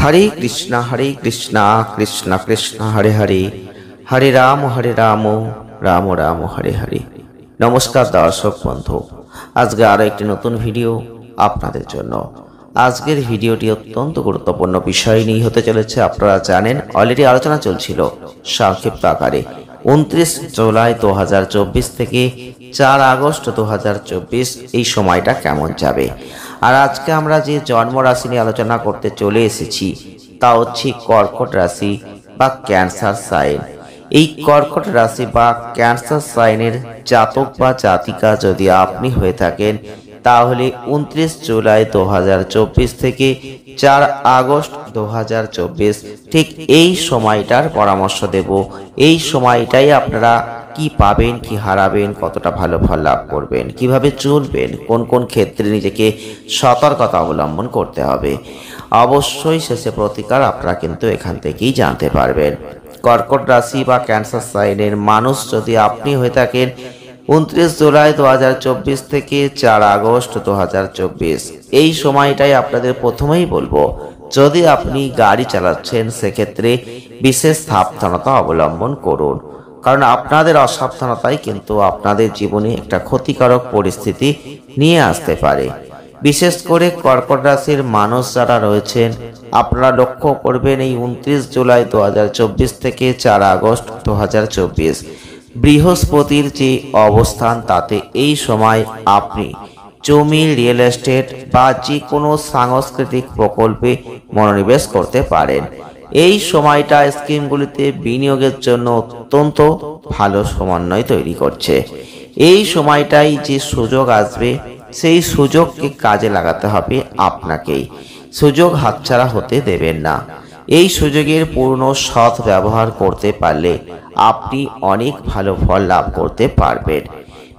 हरे कृष्णा कृष्ण कृष्ण हरे हरे हरे राम राम राम हरे हरे। नमस्कार दर्शक बंधु, आज के आरो एकटी नतून भिडियो आपनादेर जोन्नो। आजकेर भिडियोटी अत्यंत गुरुत्वपूर्ण विषय निये होते चलेছে। आपनारा जानेन अलरेडी आलोचना चलछिलो संक्षिप्त आकारे 29 जुलाई 2024 থেকে 4 আগস্ট 2024 এই সময়টা কেমন যাবে। আর আজকে আমরা যে জন্ম রাশি নিয়ে আলোচনা করতে চলে এসেছি তা হচ্ছে কর্কট রাশি বা ক্যান্সার সাইন। এই কর্কট রাশি বা ক্যান্সার সাইনের জাতক বা জাতিকা যদি আপনি হয়ে থাকেন তাহলে 29 জুলাই 2024 থেকে 4 আগস্ট 2024 ঠিক এই সময়টার পরামর্শ দেব। এই সময়টাই আপনারা কি পাবেন, কি হারাবেন, কতটা ভালো ফল লাভ করবেন, কিভাবে চলবেন, কোন কোন ক্ষেত্রে নিজেকে সতর্কতা অবলম্বন করতে হবে, অবশ্যই শেষে প্রতিকার আপনারা কিন্তু এখান থেকেই জানতে পারবেন। কর্কট রাশি বা ক্যান্সার সাইনের মানুষ যদি আপনি হয়ে থাকেন 29 জুলাই 2024 থেকে 4 আগস্ট 2024 এই সময়টাই আপনাদের প্রথমেই বলবো, যদি আপনি গাড়ি চালাচ্ছেন সেক্ষেত্রে বিশেষ সাবধানতা অবলম্বন করুন, কারণ আপনাদের অসাবধানতাই কিন্তু আপনাদের জীবনে একটা ক্ষতিকারক পরিস্থিতি নিয়ে আসতে পারে। বিশেষ করে কর্কট রাশির মানুষ যারা রয়েছেন আপনারা লক্ষ্য করবেন এই 29 জুলাই 2024 থেকে 4 আগস্ট 2024 বৃহস্পতির যে অবস্থান তাতে এই সময় আপনি জমি, রিয়েল এস্টেট বা যে কোনো সাংস্কৃতিক প্রকল্পে মনোনিবেশ করতে পারেন। এই সময়টা স্কিমগুলিতে বিনিয়োগের জন্য অত্যন্ত ভালো সমন্বয় তৈরি করছে। এই সময়টাই যে সুযোগ আসবে সেই সুযোগকে কাজে লাগাতে হবে আপনাকেই। সুযোগ হাতছাড়া হতে দেবেন না। এই সুযোগের পূর্ণ সৎ ব্যবহার করতে পারলে আপনি অনেক ভালো ফল লাভ করতে পারবেন।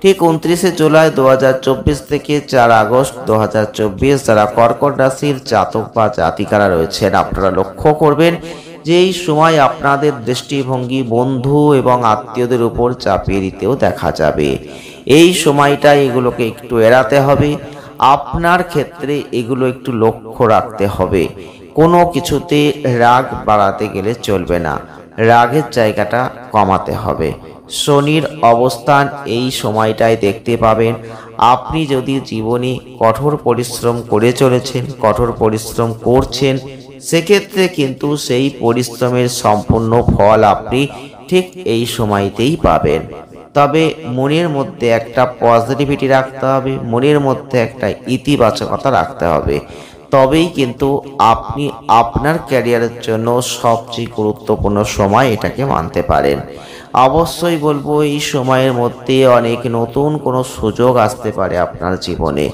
ঠিক 29 জুলাই 2024 থেকে 4 আগস্ট 2024 যারা কর্কট রাশির জাতক বা জাতিকারা রয়েছেন আপনারা লক্ষ্য করবেন যে এই সময় আপনাদের দৃষ্টিভঙ্গি বন্ধু এবং আত্মীয়দের উপর চাপিয়ে দিতেও দেখা যাবে। এই সময়টা এগুলোকে একটু এড়াতে হবে। আপনার ক্ষেত্রে এগুলো একটু লক্ষ্য রাখতে হবে। কোনো কিছুতে রাগ বাড়াতে গেলে চলবে না, রাগের জায়গাটা কমাতে হবে। শনির অবস্থান এই সময়টায় দেখতে পাবেন। আপনি যদি জীবনে কঠোর পরিশ্রম করে চলেছেন, কঠোর পরিশ্রম করছেন, সেক্ষেত্রে কিন্তু সেই পরিশ্রমের সম্পূর্ণ ফল আপনি ঠিক এই সময়তেই পাবেন। তবে মনের মধ্যে একটা পজিটিভিটি রাখতে হবে, মনের মধ্যে একটা ইতিবাচকতা রাখতে হবে, তবেই কিন্তু আপনি আপনার ক্যারিয়ারের জন্য সবচেয়ে গুরুত্বপূর্ণ সময় এটাকে মানতে পারেন। অবশ্যই বলবো এই সময়ের মধ্যে অনেক নতুন কোনো সুযোগ আসতে পারে আপনার জীবনে।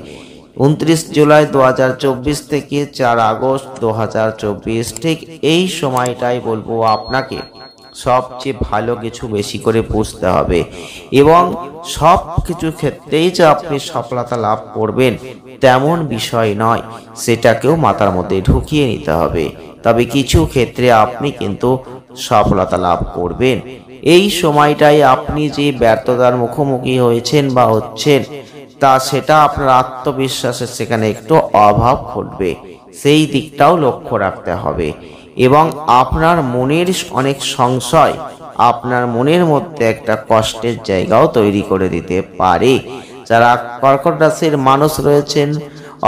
29 জুলাই 2024 থেকে 4 আগস্ট 2024 ঠিক এই সময়টাই বলবো আপনাকে সবচেয়ে ভালো কিছু বেশি করে বুঝতে হবে এবং সব কিছু ক্ষেত্রেই যে আপনি সফলতা লাভ করবেন তেমন বিষয় নয়, সেটাকেও মাথার মধ্যে ঢুকিয়ে নিতে হবে। তবে কিছু ক্ষেত্রে আপনি কিন্তু সফলতা লাভ করবেন। এই সময়টাই আপনি যে ব্যর্থতার মুখোমুখি হয়েছেন বা হচ্ছেন তা সেটা আপনার আত্মবিশ্বাসের সেখানে একটু অভাব ঘটবে, সেই দিকটাও লক্ষ্য রাখতে হবে। এবং আপনার মনের অনেক সংশয় আপনার মনের মধ্যে একটা কষ্টের জায়গাও তৈরি করে দিতে পারে। যারা কর্কট রাশির মানুষ রয়েছেন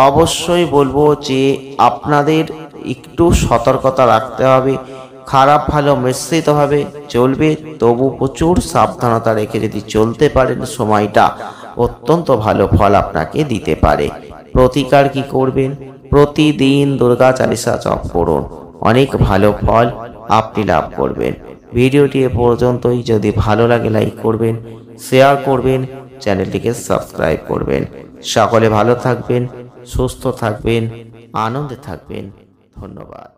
অবশ্যই বলবো যে আপনাদের একটু সতর্কতা রাখতে হবে। খারাপ ভালো মিশ্রিতভাবে চলবে, তবু প্রচুর সাবধানতা রেখে যদি চলতে পারেন সময়টা অত্যন্ত ভালো ফল আপনাকে দিতে পারে। প্রতিকার কি করবেন? প্রতিদিন দুর্গা চালিসা জপ করুন, অনেক ভালো ফল আপনি লাভ করবেন। ভিডিওটি এ পর্যন্তই। যদি ভালো লাগে লাইক করবেন, শেয়ার করবেন, চ্যানেলটিকে সাবস্ক্রাইব করবেন। সকলে ভালো থাকবেন, সুস্থ থাকবেন, আনন্দে থাকবেন। ধন্যবাদ।